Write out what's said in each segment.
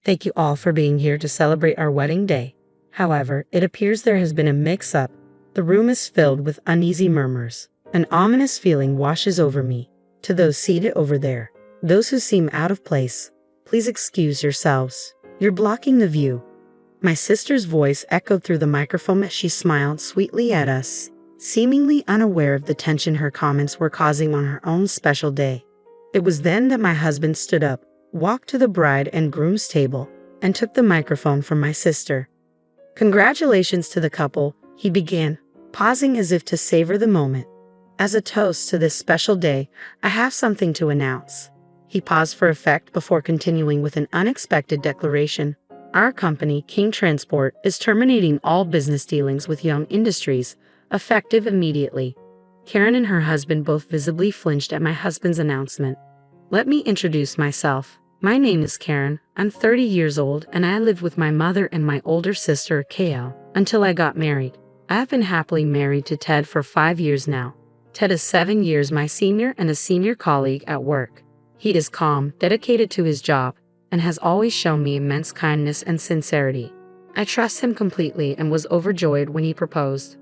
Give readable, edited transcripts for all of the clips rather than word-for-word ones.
Thank you all for being here to celebrate our wedding day. However, it appears there has been a mix-up. The room is filled with uneasy murmurs. An ominous feeling washes over me. To those seated over there, those who seem out of place, please excuse yourselves. You're blocking the view. My sister's voice echoed through the microphone as she smiled sweetly at us, seemingly unaware of the tension her comments were causing on her own special day. It was then that my husband stood up, walked to the bride and groom's table, and took the microphone from my sister. "Congratulations to the couple," he began, pausing as if to savor the moment. "As a toast to this special day, I have something to announce." He paused for effect before continuing with an unexpected declaration. "Our company, King Transport, is terminating all business dealings with Young Industries, effective immediately." Karen and her husband both visibly flinched at my husband's announcement. Let me introduce myself. My name is Karen. I'm 30 years old and I lived with my mother and my older sister, KL, until I got married. I have been happily married to Ted for 5 years now. Ted is 7 years my senior and a senior colleague at work. He is calm, dedicated to his job, and has always shown me immense kindness and sincerity. I trust him completely and was overjoyed when he proposed.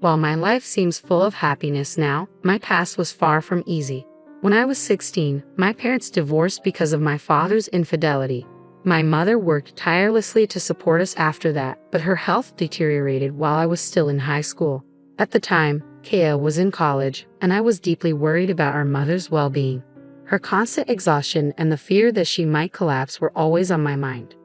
While my life seems full of happiness now, my past was far from easy. When I was 16, my parents divorced because of my father's infidelity. My mother worked tirelessly to support us after that, but her health deteriorated while I was still in high school. At the time, Kaya was in college, and I was deeply worried about our mother's well-being. Her constant exhaustion and the fear that she might collapse were always on my mind.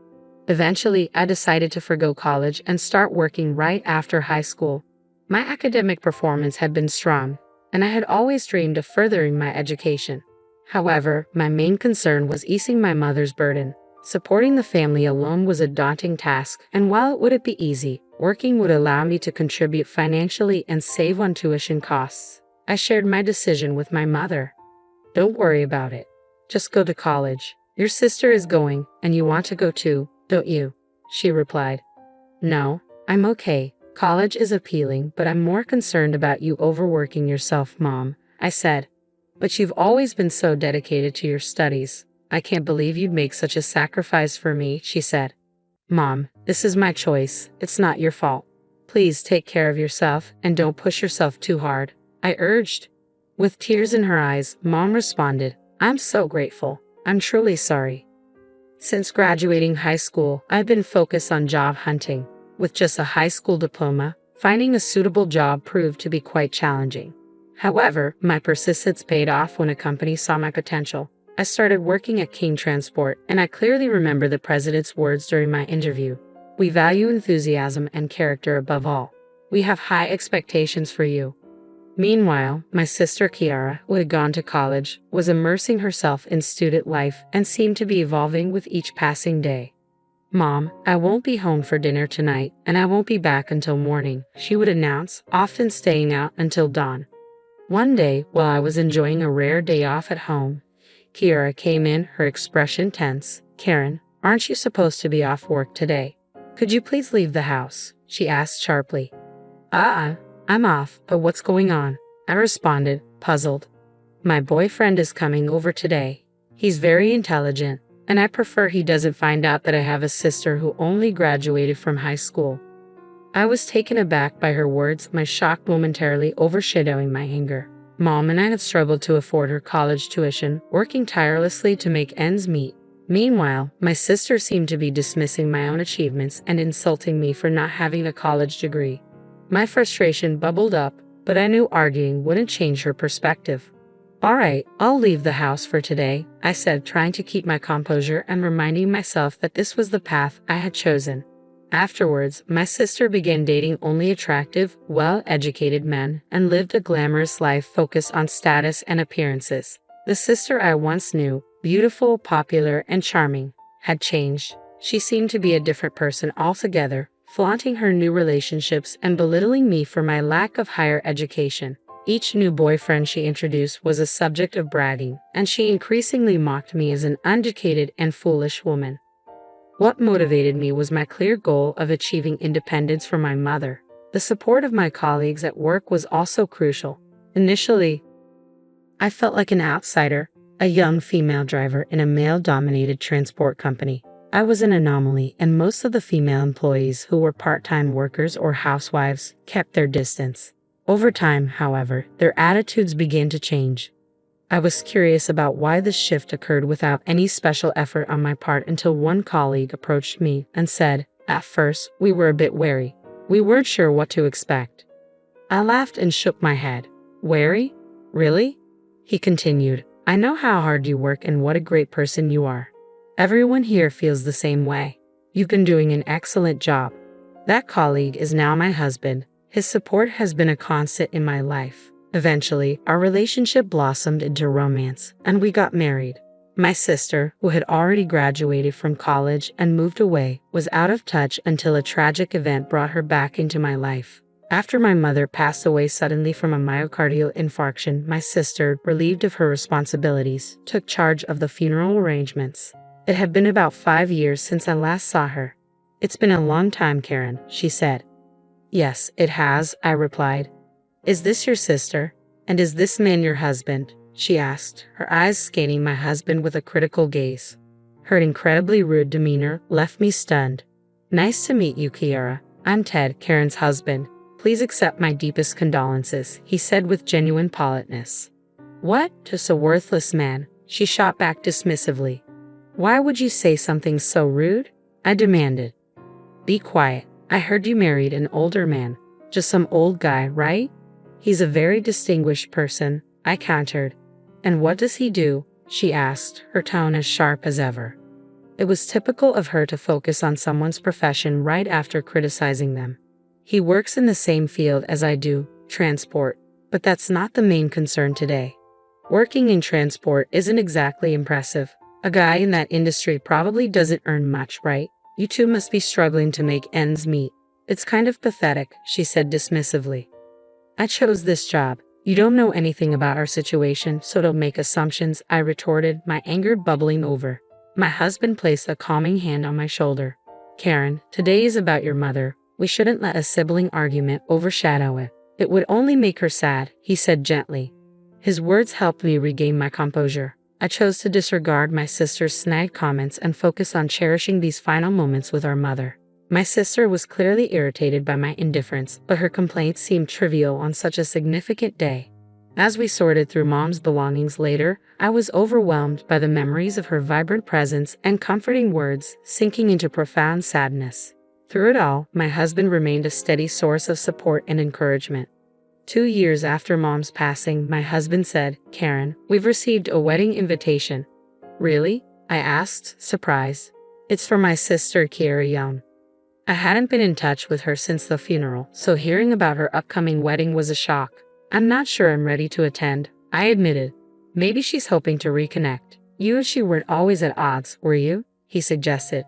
Eventually, I decided to forgo college and start working right after high school. My academic performance had been strong, and I had always dreamed of furthering my education. However, my main concern was easing my mother's burden. Supporting the family alone was a daunting task, and while it wouldn't be easy, working would allow me to contribute financially and save on tuition costs. I shared my decision with my mother. "Don't worry about it. Just go to college. Your sister is going, and you want to go too, don't you?" she replied. "No, I'm okay. College is appealing, but I'm more concerned about you overworking yourself, Mom," I said. "But you've always been so dedicated to your studies. I can't believe you'd make such a sacrifice for me," she said. "Mom, this is my choice. It's not your fault. Please take care of yourself and don't push yourself too hard," I urged. With tears in her eyes, Mom responded, "I'm so grateful. I'm truly sorry." Since graduating high school, I've been focused on job hunting. With just a high school diploma, finding a suitable job proved to be quite challenging. However, my persistence paid off when a company saw my potential. I started working at King Transport, and I clearly remember the president's words during my interview. "We value enthusiasm and character above all. We have high expectations for you." Meanwhile, my sister Kiara, who had gone to college, was immersing herself in student life and seemed to be evolving with each passing day. "Mom, I won't be home for dinner tonight, and I won't be back until morning," she would announce, often staying out until dawn. One day, while I was enjoying a rare day off at home, Kiara came in, her expression tense. "Karen, aren't you supposed to be off work today? Could you please leave the house?" she asked sharply. I'm off, but what's going on?" I responded, puzzled. "My boyfriend is coming over today. He's very intelligent, and I prefer he doesn't find out that I have a sister who only graduated from high school." I was taken aback by her words, my shock momentarily overshadowing my anger. Mom and I had struggled to afford her college tuition, working tirelessly to make ends meet. Meanwhile, my sister seemed to be dismissing my own achievements and insulting me for not having a college degree. My frustration bubbled up, but I knew arguing wouldn't change her perspective. "All right, I'll leave the house for today," I said, trying to keep my composure and reminding myself that this was the path I had chosen. Afterwards, my sister began dating only attractive, well-educated men and lived a glamorous life focused on status and appearances. The sister I once knew, beautiful, popular, and charming, had changed. She seemed to be a different person altogether, flaunting her new relationships and belittling me for my lack of higher education. Each new boyfriend she introduced was a subject of bragging, and she increasingly mocked me as an uneducated and foolish woman. What motivated me was my clear goal of achieving independence for my mother. The support of my colleagues at work was also crucial. Initially, I felt like an outsider, a young female driver in a male-dominated transport company. I was an anomaly, and most of the female employees who were part-time workers or housewives kept their distance. Over time, however, their attitudes began to change. I was curious about why this shift occurred without any special effort on my part until one colleague approached me and said, "At first, we were a bit wary. We weren't sure what to expect." I laughed and shook my head. "Wary? Really?" He continued, "I know how hard you work and what a great person you are. Everyone here feels the same way. You've been doing an excellent job." That colleague is now my husband. His support has been a constant in my life. Eventually, our relationship blossomed into romance, and we got married. My sister, who had already graduated from college and moved away, was out of touch until a tragic event brought her back into my life. After my mother passed away suddenly from a myocardial infarction, my sister, relieved of her responsibilities, took charge of the funeral arrangements. It had been about 5 years since I last saw her. "It's been a long time, Karen," she said. "Yes, it has," I replied. "Is this your sister? And is this man your husband?" she asked, her eyes scanning my husband with a critical gaze. Her incredibly rude demeanor left me stunned. "Nice to meet you, Kiara. I'm Ted, Karen's husband. Please accept my deepest condolences," he said with genuine politeness. "What? Just a worthless man," she shot back dismissively. "Why would you say something so rude?" I demanded. "Be quiet. I heard you married an older man. Just some old guy, right?" "He's a very distinguished person," I countered. "And what does he do?" she asked, her tone as sharp as ever. It was typical of her to focus on someone's profession right after criticizing them. "He works in the same field as I do, transport, but that's not the main concern today." Working in transport isn't exactly impressive. A guy in that industry probably doesn't earn much, right? You two must be struggling to make ends meet. "It's kind of pathetic," she said dismissively. "I chose this job. You don't know anything about our situation, so don't make assumptions," I retorted, my anger bubbling over. My husband placed a calming hand on my shoulder. "Karen, today is about your mother. We shouldn't let a sibling argument overshadow it. It would only make her sad," he said gently. His words helped me regain my composure. I chose to disregard my sister's snide comments and focus on cherishing these final moments with our mother. My sister was clearly irritated by my indifference, but her complaints seemed trivial on such a significant day. As we sorted through Mom's belongings later, I was overwhelmed by the memories of her vibrant presence and comforting words, sinking into profound sadness. Through it all, my husband remained a steady source of support and encouragement. 2 years after Mom's passing, my husband said, "Karen, we've received a wedding invitation." "Really?" I asked, surprised. "It's for my sister, Kiara Young." I hadn't been in touch with her since the funeral, so hearing about her upcoming wedding was a shock. "I'm not sure I'm ready to attend," I admitted. "Maybe she's hoping to reconnect." "You and she weren't always at odds, were you?" he suggested.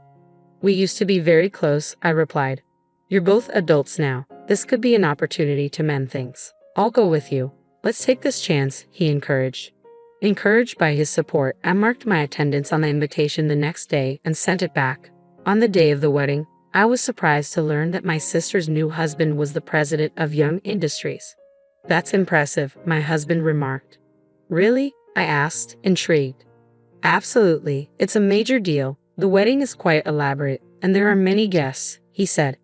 "We used to be very close," I replied. "You're both adults now. This could be an opportunity to mend things. I'll go with you. Let's take this chance," he encouraged. Encouraged by his support, I marked my attendance on the invitation the next day and sent it back. On the day of the wedding, I was surprised to learn that my sister's new husband was the president of Young Industries. "That's impressive," my husband remarked. "Really?" I asked, intrigued. "Absolutely. It's a major deal. The wedding is quite elaborate, and there are many guests," he said.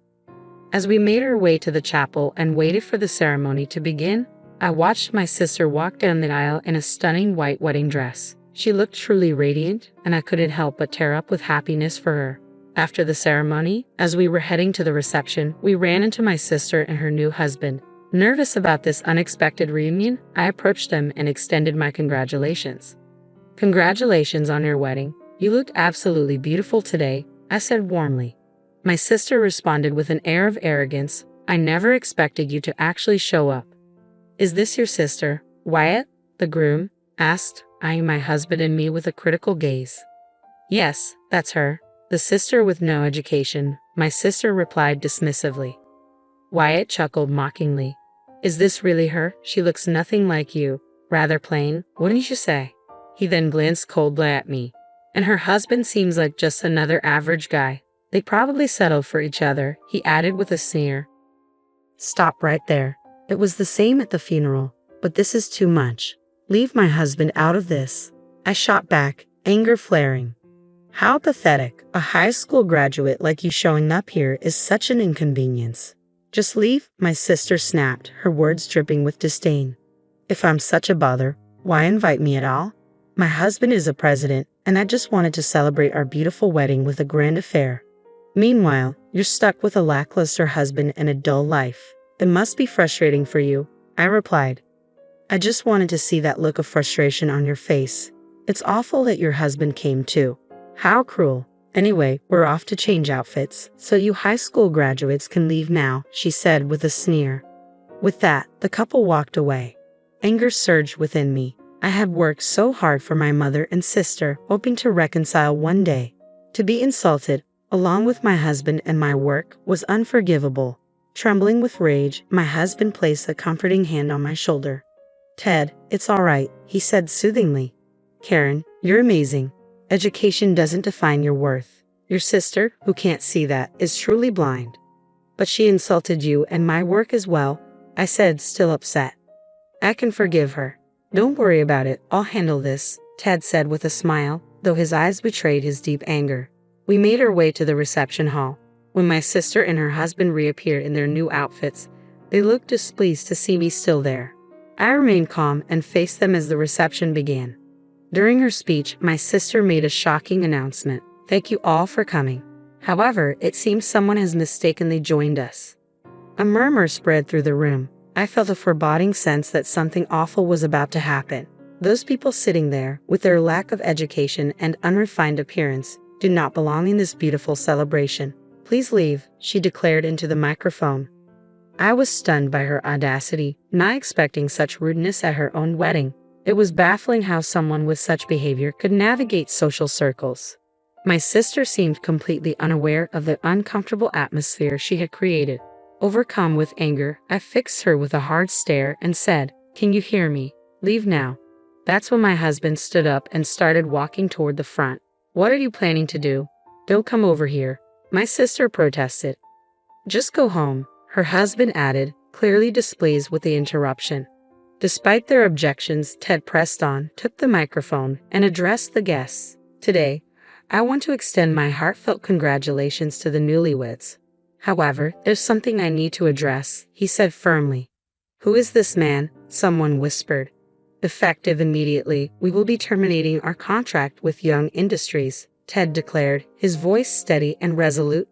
As we made our way to the chapel and waited for the ceremony to begin, I watched my sister walk down the aisle in a stunning white wedding dress. She looked truly radiant, and I couldn't help but tear up with happiness for her. After the ceremony, as we were heading to the reception, we ran into my sister and her new husband. Nervous about this unexpected reunion, I approached them and extended my congratulations. "Congratulations on your wedding. You look absolutely beautiful today," I said warmly. My sister responded with an air of arrogance. "I never expected you to actually show up." "Is this your sister, Wyatt?" the groom asked, eyeing my husband and me with a critical gaze. "Yes, that's her. The sister with no education," my sister replied dismissively. Wyatt chuckled mockingly. "Is this really her? She looks nothing like you. Rather plain, wouldn't you say?" He then glanced coldly at me. "And her husband seems like just another average guy. They probably settled for each other," he added with a sneer. "Stop right there. It was the same at the funeral, but this is too much. Leave my husband out of this," I shot back, anger flaring. How pathetic. A high school graduate like you showing up here is such an inconvenience. Just leave, my sister snapped, her words dripping with disdain. If I'm such a bother, why invite me at all? My husband is a president, and I just wanted to celebrate our beautiful wedding with a grand affair. Meanwhile, you're stuck with a lackluster husband and a dull life. It must be frustrating for you, I replied. I just wanted to see that look of frustration on your face. It's awful that your husband came too. How cruel. Anyway, we're off to change outfits, so you high school graduates can leave now, she said with a sneer. With that, the couple walked away. Anger surged within me. I had worked so hard for my mother and sister, hoping to reconcile one day. To be insulted, along with my husband and my work, was unforgivable. Trembling with rage, my husband placed a comforting hand on my shoulder. Ted, it's all right, he said soothingly. Karen, you're amazing. Education doesn't define your worth. Your sister, who can't see that, is truly blind. But she insulted you and my work as well, I said, still upset. I can forgive her. Don't worry about it, I'll handle this, Ted said with a smile, though his eyes betrayed his deep anger. We made our way to the reception hall. When my sister and her husband reappeared in their new outfits, they looked displeased to see me still there. I remained calm and faced them as the reception began. During her speech, my sister made a shocking announcement. Thank you all for coming. However, it seems someone has mistakenly joined us. A murmur spread through the room. I felt a foreboding sense that something awful was about to happen. Those people sitting there, with their lack of education and unrefined appearance, do not belong in this beautiful celebration. Please leave, she declared into the microphone. I was stunned by her audacity, not expecting such rudeness at her own wedding. It was baffling how someone with such behavior could navigate social circles. My sister seemed completely unaware of the uncomfortable atmosphere she had created. Overcome with anger, I fixed her with a hard stare and said, Can you hear me? Leave now. That's when my husband stood up and started walking toward the front. What are you planning to do? Don't come over here, my sister protested. Just go home, her husband added, clearly displeased with the interruption. Despite their objections, Ted pressed on, took the microphone, and addressed the guests. Today, I want to extend my heartfelt congratulations to the newlyweds. However, there's something I need to address, he said firmly. Who is this man? Someone whispered. Effective immediately, we will be terminating our contract with Young Industries, Ted declared, his voice steady and resolute.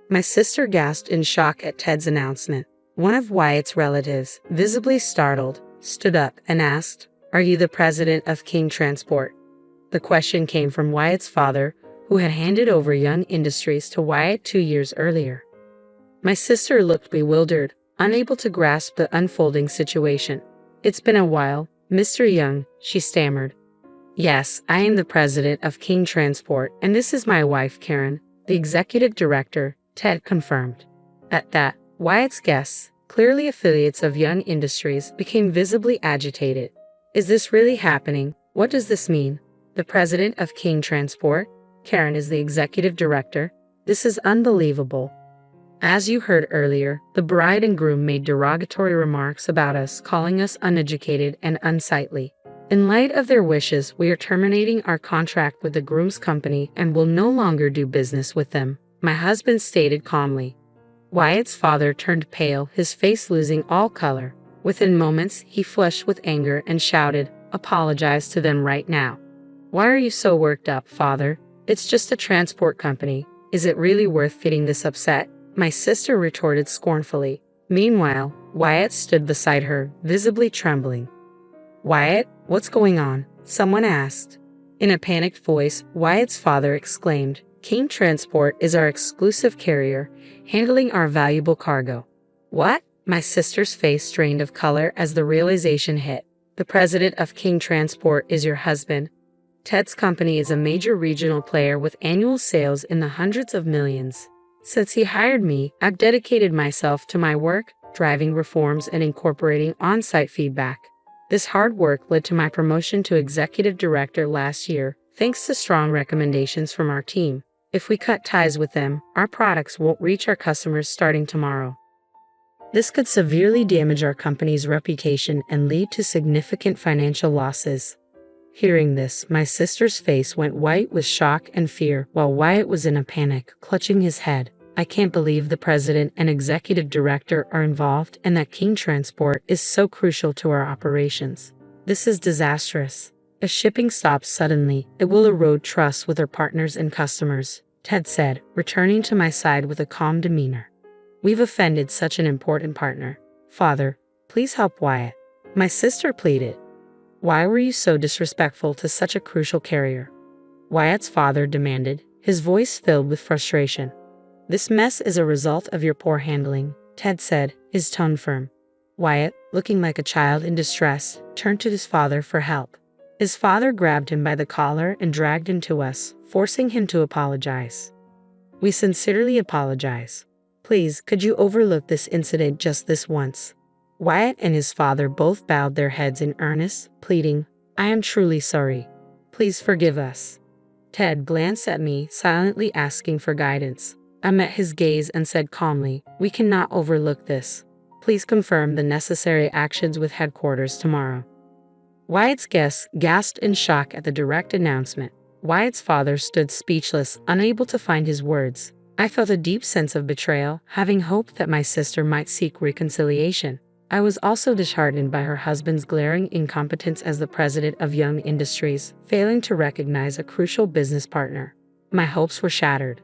My sister gasped in shock at Ted's announcement. One of Wyatt's relatives, visibly startled, stood up and asked, Are you the president of King Transport? The question came from Wyatt's father, who had handed over Young Industries to Wyatt 2 years earlier. My sister looked bewildered, unable to grasp the unfolding situation. It's been a while, Mr. Young, she stammered. Yes, I am the president of King Transport, and this is my wife, Karen, the executive director, Ted confirmed. At that, Wyatt's guests, clearly affiliates of Young Industries, became visibly agitated. Is this really happening? What does this mean? The president of King Transport? Karen is the executive director? This is unbelievable. As you heard earlier, the bride and groom made derogatory remarks about us, calling us uneducated and unsightly. In light of their wishes, we are terminating our contract with the groom's company and will no longer do business with them, my husband stated calmly. Wyatt's father turned pale, his face losing all color. Within moments, he flushed with anger and shouted, Apologize to them right now. Why are you so worked up, father? It's just a transport company. Is it really worth getting this upset? My sister retorted scornfully. Meanwhile, Wyatt stood beside her, visibly trembling. Wyatt, what's going on? Someone asked. In a panicked voice, Wyatt's father exclaimed, King Transport is our exclusive carrier, handling our valuable cargo. What? My sister's face drained of color as the realization hit. The president of King Transport is your husband. Ted's company is a major regional player with annual sales in the hundreds of millions. Since he hired me, I've dedicated myself to my work, driving reforms and incorporating on-site feedback. This hard work led to my promotion to executive director last year, thanks to strong recommendations from our team. If we cut ties with them, our products won't reach our customers starting tomorrow. This could severely damage our company's reputation and lead to significant financial losses. Hearing this, my sister's face went white with shock and fear, while Wyatt was in a panic, clutching his head. I can't believe the president and executive director are involved and that King Transport is so crucial to our operations. This is disastrous. If shipping stops suddenly, it will erode trust with our partners and customers, Ted said, returning to my side with a calm demeanor. We've offended such an important partner. Father, please help Wyatt. My sister pleaded. Why were you so disrespectful to such a crucial carrier? Wyatt's father demanded, his voice filled with frustration. This mess is a result of your poor handling, Ted said, his tone firm. Wyatt, looking like a child in distress, turned to his father for help. His father grabbed him by the collar and dragged him to us, forcing him to apologize. We sincerely apologize. Please, could you overlook this incident just this once? Wyatt and his father both bowed their heads in earnest, pleading, I am truly sorry. Please forgive us. Ted glanced at me, silently asking for guidance. I met his gaze and said calmly, we cannot overlook this. Please confirm the necessary actions with headquarters tomorrow. Wyatt's guests gasped in shock at the direct announcement. Wyatt's father stood speechless, unable to find his words. I felt a deep sense of betrayal, having hoped that my sister might seek reconciliation. I was also disheartened by her husband's glaring incompetence as the president of Young Industries, failing to recognize a crucial business partner. My hopes were shattered.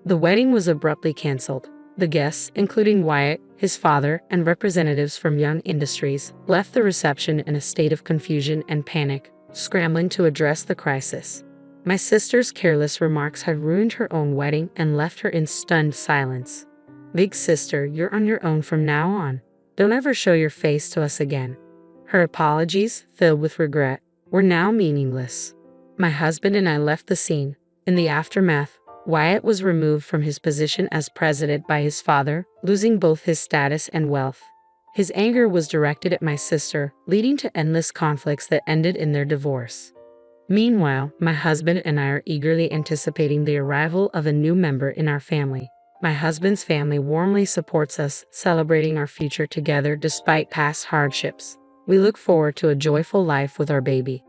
The wedding was abruptly canceled. The guests, including Wyatt, his father, and representatives from Young Industries, left the reception in a state of confusion and panic, scrambling to address the crisis. My sister's careless remarks had ruined her own wedding and left her in stunned silence. Big sister, you're on your own from now on. Don't ever show your face to us again. Her apologies, filled with regret, were now meaningless. My husband and I left the scene. In the aftermath, Wyatt was removed from his position as president by his father, losing both his status and wealth. His anger was directed at my sister, leading to endless conflicts that ended in their divorce. Meanwhile, my husband and I are eagerly anticipating the arrival of a new member in our family. My husband's family warmly supports us, celebrating our future together despite past hardships. We look forward to a joyful life with our baby.